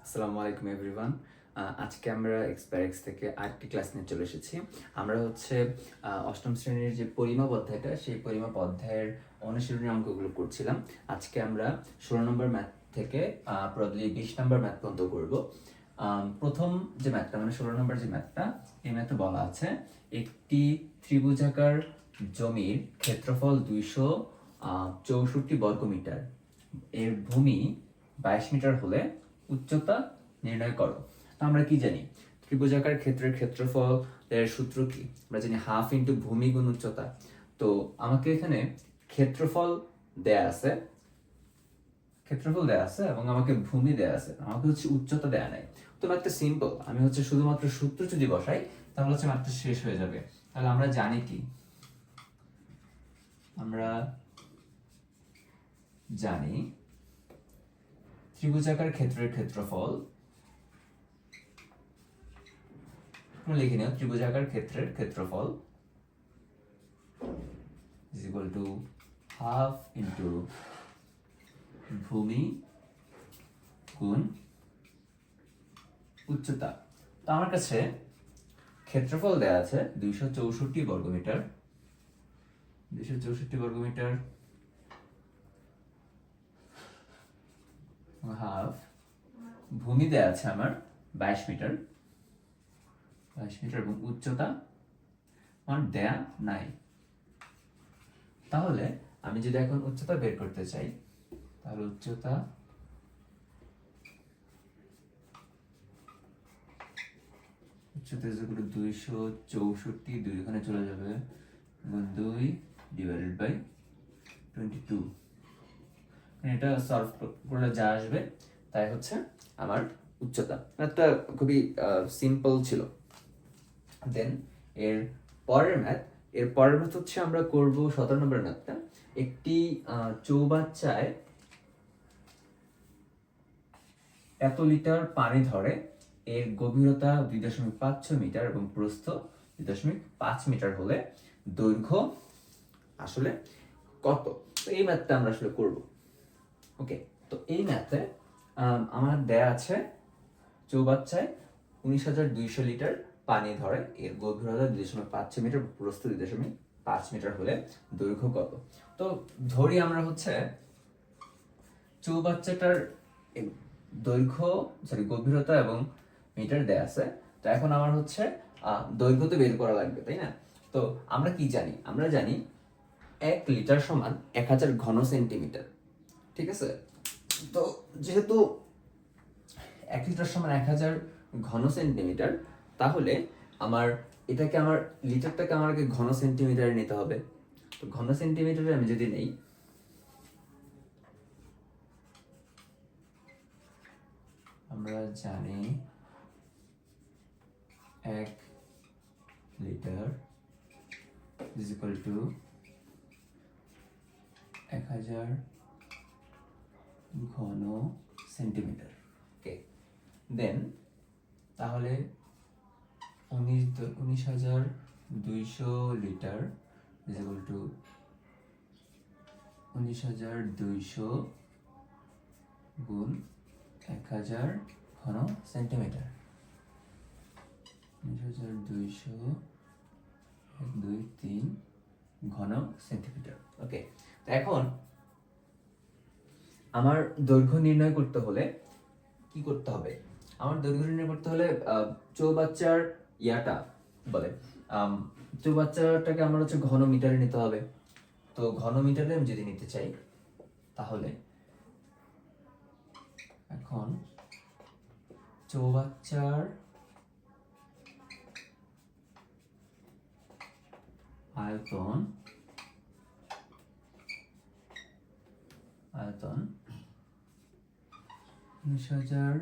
আসসালামু আলাইকুম এভরিওয়ান। আজকে আমরা এক্সপায়ারেক্স থেকে আরেকটি ক্লাস নিয়ে চলে এসেছি। আমরা হচ্ছে অষ্টম শ্রেণীর যে পরিমাপ অধ্যায়টা, সেই পরিমাপ অধ্যায়ের অনুশীলনী অঙ্কগুলো করছিলাম। আজকে আমরা 16 নম্বর ম্যাথ থেকে প্রবলি 20 নম্বর ম্যাথ পর্যন্ত করব। প্রথম যে ম্যাথটা মানে 16 নম্বর যে ম্যাথটা, এই ম্যাথে বলা আছে একটি ত্রিভুজাকার জমির ক্ষেত্রফল 264 বর্গমিটার, এর ভূমি 22 মিটার হলে উচ্চতা নির্ণয় করো। তো আমরা কি জানি, ত্রিভুজাকার ক্ষেত্রের ক্ষেত্রফল এর সূত্র কি? আমরা জানি হাফ ইন্টু ভূমি গুণ উচ্চতা। তো আমাকে এখানে ক্ষেত্রফল দেয়া আছে, এবং আমাকে ভূমি দেয়া আছে, আমাকে হচ্ছে উচ্চতা দেয়া নাই। তো ম্যাথটা সিম্পল, আমি হচ্ছে শুধুমাত্র সূত্র যদি বসাই তাহলে হচ্ছে ম্যাথটা শেষ হয়ে যাবে। তাহলে আমরা জানি কি, আমরা জানি ত্রিভুজাকার ক্ষেত্রের ক্ষেত্রফল, লিখে নিও, ত্রিভুজাকার ক্ষেত্রের ক্ষেত্রফল is equal to half into ভূমি গুণ উচ্চতা। তো আমার কাছে ক্ষেত্রফল দেয়া আছে 264 বর্গমিটার, 264 বর্গমিটার হাফ, ভূমি দেয়া আছে আমার 22 মিটার, 22 মিটার, এবং উচ্চতা আমার দেয়া নাই। তাহলে আমি যদি এখন উচ্চতা বের করতে চাই, তাহলে উচ্চতা is equal to 264, 2 এখানে চলে যাবে, 2 ডিভাইডেড বাই 22। এটা সলভ করলে যা আসবে তাই হচ্ছে আমার উচ্চতা। ম্যাথটা খুবই সিম্পল ছিল। দেন এর পরের ম্যাথ হচ্ছে আমরা করব 17 নম্বর ম্যাথটা। একটি চৌবাচ্চায় এত লিটার পানি ধরে, এর গভীরতা 2.56 মিটার এবং প্রস্থ 2.5 মিটার হলে দৈর্ঘ্য আসলে কত? তো এই ম্যাথটা আমরা আসলে করব। ওকে, তো এই ম্যাথে আমার দেয়া আছে চৌবাচ্চায় 19,200 লিটার পানি ধরে, এর গভীরতা 2.5 মিটার, প্রস্থ 2.5 মিটার হলে দৈর্ঘ্য কত? তো ধরি আমরা হচ্ছে চৌবাচ্চাটার গভীরতা এবং মিটার দেয়া আছে। তো এখন আমার হচ্ছে দৈর্ঘ্য তো বের করা লাগবে, তাই না? তো আমরা কি জানি, আমরা জানি 1 লিটার সমান 1000 ঘন সেন্টিমিটার। ঠিক আছে, তো যেহেতু 1 লিটার সমান 1000 ঘন সেন্টিমিটার, তাহলে আমার লিটারটাকে আমার আগে ঘন সেন্টিমিটারে নিতে হবে। তো ঘন সেন্টিমিটারে আমি যদি নেই, আমরা জানি 1 লিটার ইজ ইকুয়াল টু 1000 ঘন সেন্টিমিটার। ওকে, দেন তাহলে 19,200 লিটার ইজ ইকুয়াল টু 19,200 গুণ 1000 ঘন সেন্টিমিটার, 19,200 1 2 3 ঘন সেন্টিমিটার। ওকে, তো এখন আমার দৈর্ঘ্য নির্ণয় করতে হলে কি করতে হবে? আমার দৈর্ঘ্য নির্ণয় করতে হলে চৌবাচ্চার চৌবাচ্চাটাকে আমার হচ্ছে ঘন মিটারে নিতে হবে। তো ঘন মিটারে আমি যদি নিতে চাই, তাহলে এখন চৌবাচ্চার আয়তন 19,000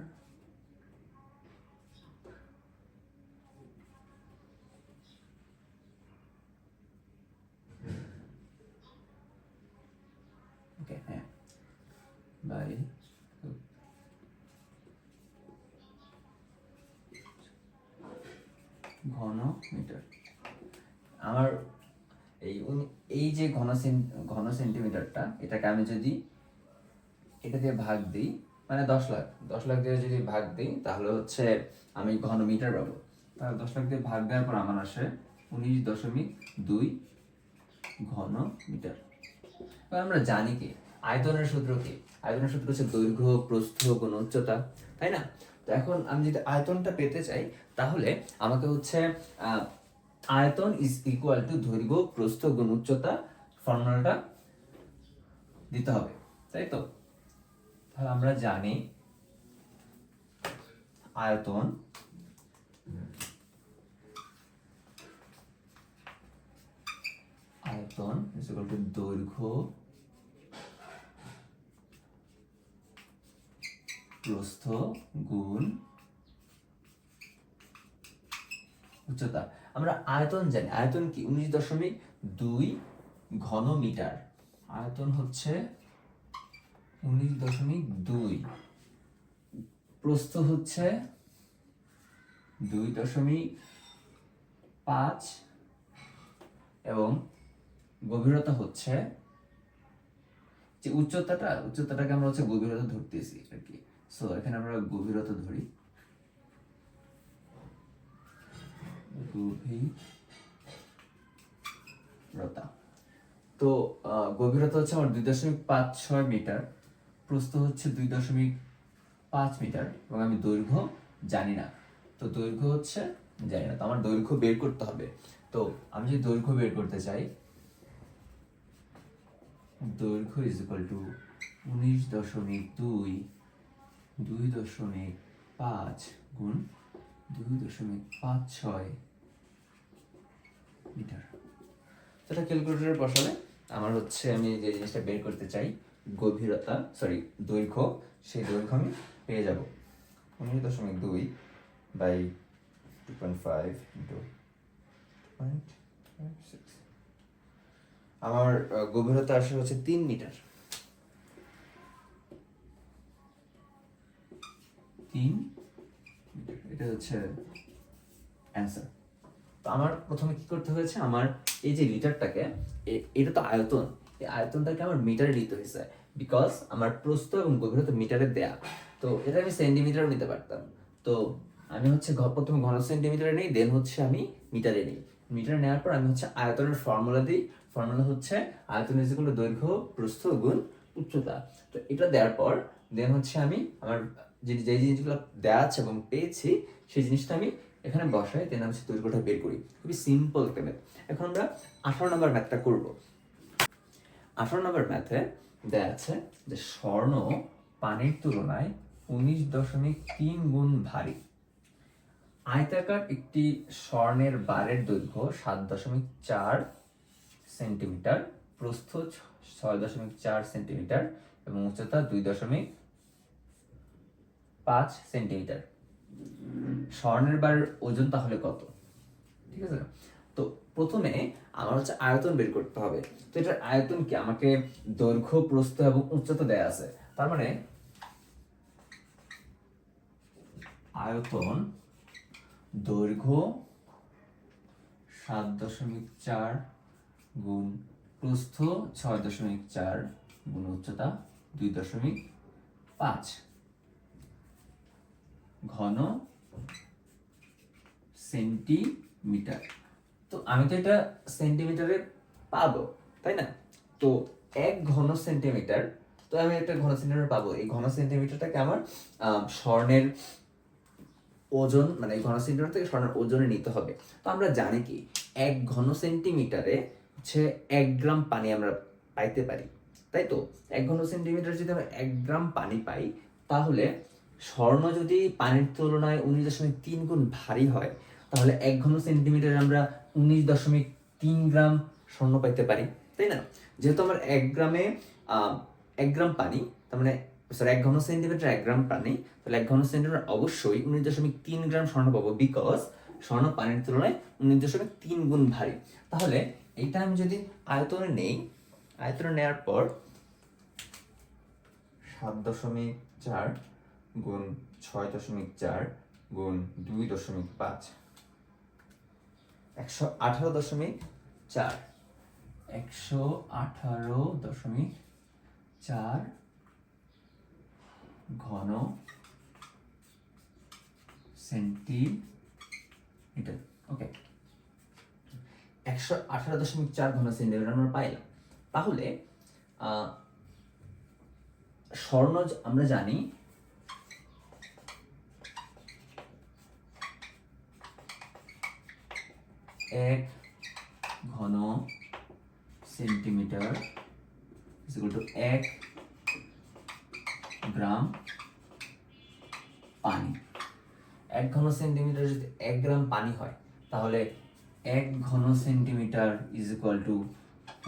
বাই ঘন মিটার। আমার এই যে ঘন সেন্টিমিটারটা, এটাকে আমি যদি এটা দিয়ে ভাগ দিই, মানে 10 লাখ, 10 লাখ দিয়ে যদি ভাগ দিই তাহলে হচ্ছে আমি ঘন মিটার পাবো। তাহলে 10 লাখ দিয়ে ভাগ দেওয়ার পর আমার আসে 19.2 ঘন মিটার। এবার আমরা জানি কি আয়তনের সূত্র কি? আয়তনের সূত্র হচ্ছে দৈর্ঘ্য প্রস্থ গুণ উচ্চতা, তাই না? তো এখন আমি যদি আয়তনটা পেতে চাই তাহলে আমাকে হচ্ছে আয়তন ইজ ইকুয়াল টু দৈর্ঘ্য প্রস্থ গুণ উচ্চতা ফর্মুলাটা দিতে হবে, তাই তো? তাহলে আমরা জানি আয়তন ইজ ইকুয়াল টু দৈর্ঘ্য প্রস্থ গুণ উচ্চতা। আমরা আয়তন জানি, আয়তন কি 19.2 ঘন মিটার। আয়তন হচ্ছে 19.2, প্রস্থ হচ্ছে 2.5 এবং গভীরতা হচ্ছে, যে উচ্চতাটাকে আমরা হচ্ছে গভীরতা ধরতেছি আর কি। সো এখানে আমরা গভীরতা ধরি, গভীরতা। তো গভীরতা হচ্ছে আমার 2.56 মিটার, প্রস্থ হচ্ছে 2.5 মিটার এবং আমি দৈর্ঘ্য জানি না। তো দৈর্ঘ্য হচ্ছে জানি না, তো আমার দৈর্ঘ্য বের করতে হবে। তো আমি যদি দৈর্ঘ্য বের করতে চাই, দৈর্ঘ্য ইজ ইকুয়াল টু 19.2 2.5 গুণ 2.56 মিটার। সেটা ক্যালকুলেটরে বসালে আমার হচ্ছে, আমি যে জিনিসটা বের করতে চাই গভীরতা, দৈর্ঘ্য, সেই দৈর্ঘ্য আমি পেয়ে যাব 19.2 বাই 2.5 ইন্টু 2.56। আমার গভীরতা আসে হচ্ছে 3 মিটার। 3 মিটার, এটা হচ্ছে অ্যান্সার। তো আমার প্রথমে কি করতে হয়েছে, আমার এই যে লিটারটাকে, এটা তো আয়তন, এই আয়তনটাকে আমার মিটারে নিতে হয়েছে, বিকজ আমার প্রস্থ এবং গভীরতা মিটারে দেয়া। তো এটা আমি সেন্টিমিটারও নিতে পারতাম। তো আমি হচ্ছে প্রথমে ঘন সেন্টিমিটারে নিই, দেন হচ্ছে আমি মিটারে নিই। মিটারে নেওয়ার পর আমি হচ্ছে আয়তনের ফর্মুলা দিই। ফর্মুলা হচ্ছে আয়তন ইজ ইকুয়াল টু দৈর্ঘ্য প্রস্থ গুণ উচ্চতা। তো এটা দেওয়ার পর দেন হচ্ছে আমি আমার যে জিনিসগুলো দেওয়া আছে এবং পেয়েছি, সেই জিনিসটা আমি এখানে বসাই, দেন আমি দৈর্ঘ্যটা বের করি। খুবই সিম্পল একটা ম্যাথ। এখন আমরা 18 নম্বর ম্যাথটা করব। 18 নম্বর ম্যাথে দেয়া আছে যে স্বর্ণ পানির তুলনায় 19.3 গুণ ভারী। আয়তাকার একটি স্বর্ণের বারের দৈর্ঘ্য 7.4 সেন্টিমিটার, প্রস্থ 6.4 সেন্টিমিটার এবং উচ্চতা 2.5 সেন্টিমিটার। স্বর্ণের বারের ওজন তাহলে কত? ঠিক আছে, তো প্রথমে আমার হচ্ছে আয়তন বের করতে হবে। তো এটার আয়তন কি, আমাকে দৈর্ঘ্য প্রস্থ এবং উচ্চতা দেয়া আছে, তার মানে আয়তন দৈর্ঘ্য 7.4 গুণ প্রস্থ 6.4 গুণ উচ্চতা 2.5 ঘন সেন্টিমিটার। তো আমি তো এটা সেন্টিমিটারে পাবো, তাই না? তো 1 ঘন সেন্টিমিটার, তো আমি একটা ঘন সেন্টিমিটার পাবো। এই ঘন সেন্টিমিটারটাকে আমার স্বর্ণের ওজন, মানে ঘন সেন্টিমিটার থেকে স্বর্ণের ওজনে নিতে হবে। তো আমরা জানি কি 1 ঘন সেন্টিমিটারে হচ্ছে 1 গ্রাম পানি আমরা পাইতে পারি, তাই তো? 1 ঘন সেন্টিমিটার যদি আমরা 1 গ্রাম পানি পাই, তাহলে স্বর্ণ যদি পানির তুলনায় 19.3 গুণ ভারী হয়, তাহলে 1 ঘন সেন্টিমিটারে আমরা 19.3 গ্রাম স্বর্ণ পাইতে পারি, তাই না? যেহেতু আমার 1 গ্রামে 1 গ্রাম পানি, তার মানে 1 ঘন সেন্টিমিটার 1 গ্রাম পানি, তাহলে 1 ঘন সেন্টিমিটার অবশ্যই 19.3 গ্রাম স্বর্ণ পাবো, বিকজ স্বর্ণ পানির তুলনায় 19.3 গুণ ভারী। তাহলে এইটা আমি যদি আয়তনে নেই, আয়তনে নেওয়ার পর 7.4 গুণ 6.4 গুণ 2.5 118.4 118.4 ঘন সেন্টিমিটার। ওকে, 118.4 ঘন সেন্টিমিটার আমরা পাইলাম। তাহলে স্বর্ণ আমরা জানি 1 ঘন সেন্টিমিটার = 1 গ্রাম পানি। 1 ঘন সেন্টিমিটার যদি 1 গ্রাম পানি হয়, তাহলে 1 ঘন সেন্টিমিটার =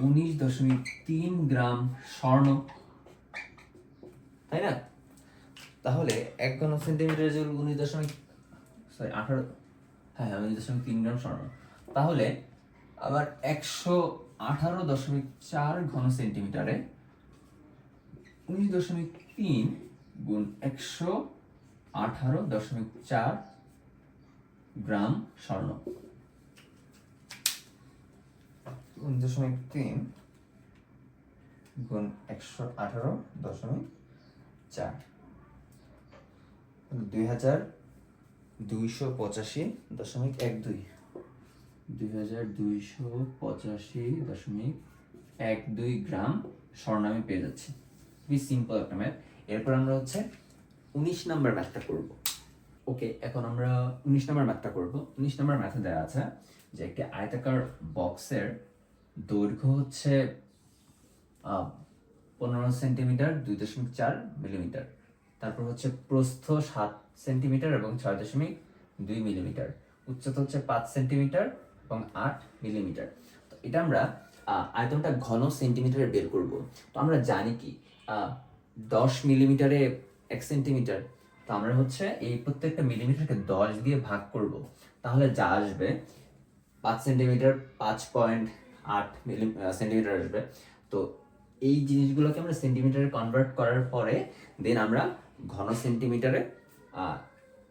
19.3 গ্রাম স্বর্ণ, তাই না? তাহলে 1 ঘন সেন্টিমিটার যে 19.3 গ্রাম স্বর্ণ। তাহলে আবার 118.4 ঘন সেন্টিমিটারে 19.3 গুণ 118.4 গ্রাম স্বর্ণ। 19.3 গুণ 118.4 2285.12 2285.12 গ্রাম স্বর্ণ আমি পেয়ে যাচ্ছি। খুবই সিম্পল একটা ম্যাথ। এরপর আমরা 19 নাম্বার ম্যাথটা করব। ওকে, এখন আমরা 19 নাম্বার ম্যাথটা করব। 19 নাম্বার ম্যাথে দেওয়া আছে যে একটি আয়তাকার বক্সের দৈর্ঘ্য 15 সেন্টিমিটার 2.4 মিলিমিটার, তারপর প্রস্থ 7 সেন্টিমিটার এবং 6.2 মিলিমিটার, উচ্চতা 5 সেন্টিমিটার এবং 8 মিলিমিটার। তো এটা আমরা আয়তনটা ঘন সেন্টিমিটারে বের করব। তো আমরা জানি কি 10 মিলিমিটারে 1 সেন্টিমিটার। তো আমরা এই প্রত্যেকটা মিলিমিটারকে 10 দিয়ে ভাগ করব, তাহলে যা আসবে 5 সেন্টিমিটার 5.8 সেন্টিমিটার আসবে। তো এই জিনিসগুলোকে আমরা সেন্টিমিটারে কনভার্ট করার পরে দেন আমরা ঘন সেন্টিমিটারে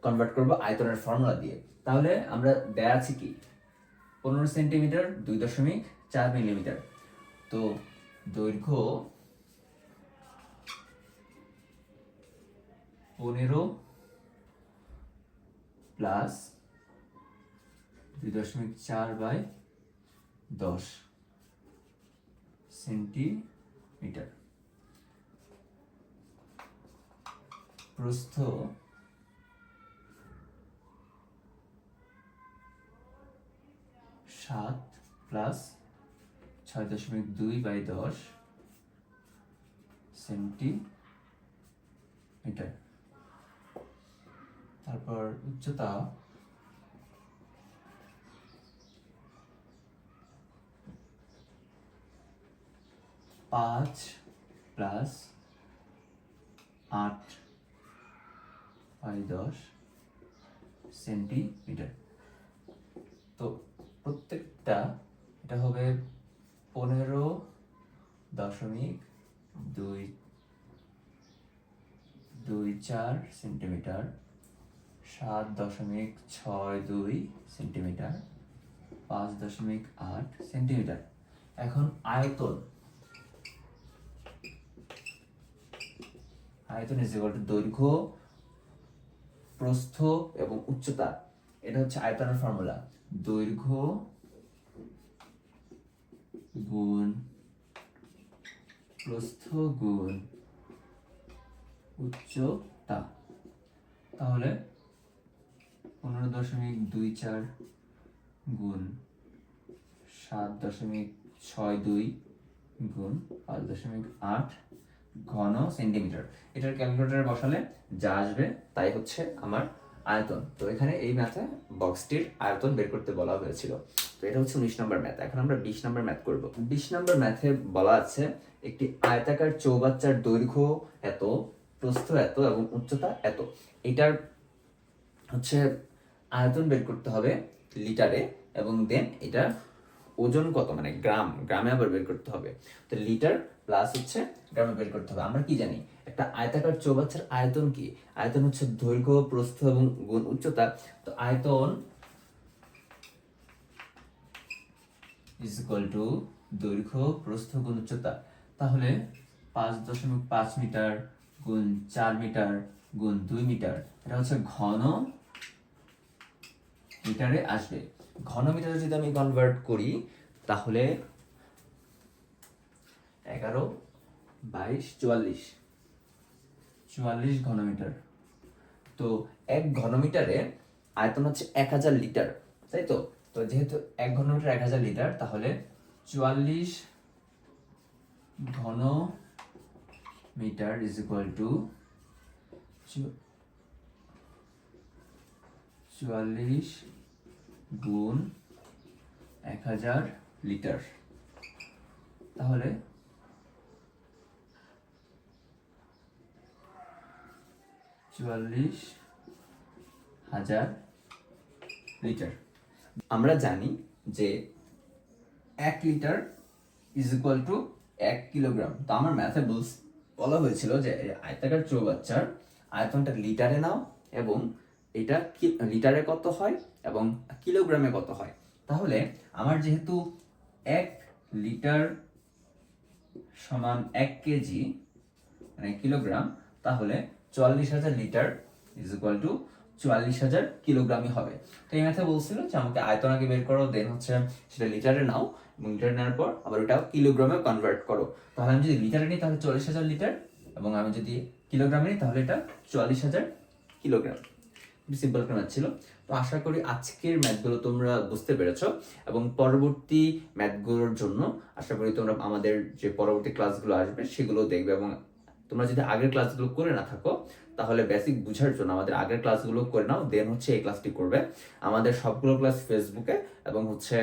কনভার্ট করব আয়তনের ফর্মুলা দিয়ে। তাহলে আমরা দেয়া আছে কি 15 সেন্টিমিটার 2.4 মিলিমিটার। তো দৈর্ঘ্য 15 প্লাস 2.4/10 সেন্টিমিটার, প্রস্থ 7 প্লাস 6.2/10 সেন্টিমিটার, তারপর উচ্চতা 5 প্লাস 8/10 সেন্টিমিটার। তো প্রত্যেকটা এটা হবে 15.224 সেন্টিমিটার, 7.62 সেন্টিমিটার, 5.8 সেন্টিমিটার। এখন আয়তন দৈর্ঘ্য, প্রস্থ এবং উচ্চতা। এটা আয়তনের ফর্মুলা, দৈর্ঘ্য গুণ প্রস্থ গুণ উচ্চতা। তাহলে 15.24 গুণ 7.62 গুণ 5.8 ঘন সেন্টিমিটার। এটার ক্যালকুলেটরে বসালে যা আসবে তাই আমার আয়তন। তো এখানে এই ম্যাথে বক্সটির আয়তন বের করতে বলা হয়েছিল। তো এটা 19 নম্বর ম্যাথ। এখন আমরা 20 নম্বর ম্যাথ করব। 20 নম্বর ম্যাথে বলা আছে একটি আয়তাকার চৌবাচ্চার দৈর্ঘ্য এত, প্রস্থ এত এবং উচ্চতা এত। এটার আয়তন বের করতে হবে লিটারে, এবং দেন এটা ওজন কত, মানে গ্রামে আবার বের করতে হবে। তো লিটার প্লাস গ্রামে বের করতে হবে। আমরা কি জানি একটা আয়তাকার চৌবাচ্চার আয়তন কি? আয়তন দৈর্ঘ্য, প্রস্থ এবং গুণ উচ্চতা। তো আয়তন = দৈর্ঘ্য, প্রস্থ গুণ উচ্চতা। তাহলে 5.5 মিটার গুণ 4 মিটার গুণ 2 মিটার, এটা হচ্ছে ঘন মিটারে আসবে। ঘন মিটারে যদি আমি কনভার্ট করি তাহলে 11, 22, 44 ঘনমিটার। তো 1 ঘনমিটারে আয়তন হচ্ছে 1000 লিটার, তাই তো? তো যেহেতু 1 ঘনমিটার 1000 লিটার, তাহলে 44 ঘন মিটার ইজ ইকুয়াল টু 44 গুণ 1000 লিটার। তাহলে 44,000 লিটার। আমরা জানি যে 1 litre is equal to 1 kilogram. তো আমার ম্যাথে বলা হয়েছিল যে আয়তাকার চৌবাচ্চার আয়তনটা লিটারে নাও এবং এটা লিটারে কত হয় এবং কিলোগ্রামে কত হয়। তাহলে আমার যেহেতু 1 লিটার সমান 1 কেজি মানে কিলোগ্রাম, তাহলে 44,000 লিটার ইজ ইকুয়াল টু 44,000 কিলোগ্রামই হবে। তো এই ম্যাথে বলছিল যে আমাকে আয়তন আগে বের করো, দেন হচ্ছে সেটা লিটারে নাও এবং লিটারে নেওয়ার পর আবার ওটা কিলোগ্রামে কনভার্ট করো। তাহলে আমি যদি লিটারে নিই তাহলে 40,000 লিটার, এবং আমি যদি কিলোগ্রামে নিই তাহলে এটা 44,000 কিলোগ্রাম। সিম্পল একটা ম্যাথ ছিল। তো আশা করি আজকের ম্যাথগুলো তোমরা বুঝতে পেরেছো, এবং পরবর্তী ম্যাথগুলোর জন্য আশা করি তোমরা আমাদের যে পরবর্তী ক্লাসগুলো আসবে সেগুলো দেখবে। এবং তোমরা যদি আগের ক্লাসগুলো করে না থাকো তাহলে বেসিক বুঝার জন্য আমাদের আগের ক্লাসগুলো করে নাও, দেন হচ্ছে এই ক্লাসটি করবে। আমাদের সবগুলো ক্লাস ফেসবুকে এবং হচ্ছে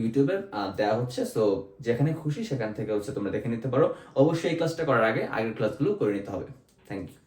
ইউটিউবে দেওয়া হচ্ছে, সো যেখানে খুশি সেখান থেকে হচ্ছে তোমরা দেখে নিতে পারো। অবশ্যই এই ক্লাসটা করার আগে আগের ক্লাসগুলো করে নিতে হবে। Thank you.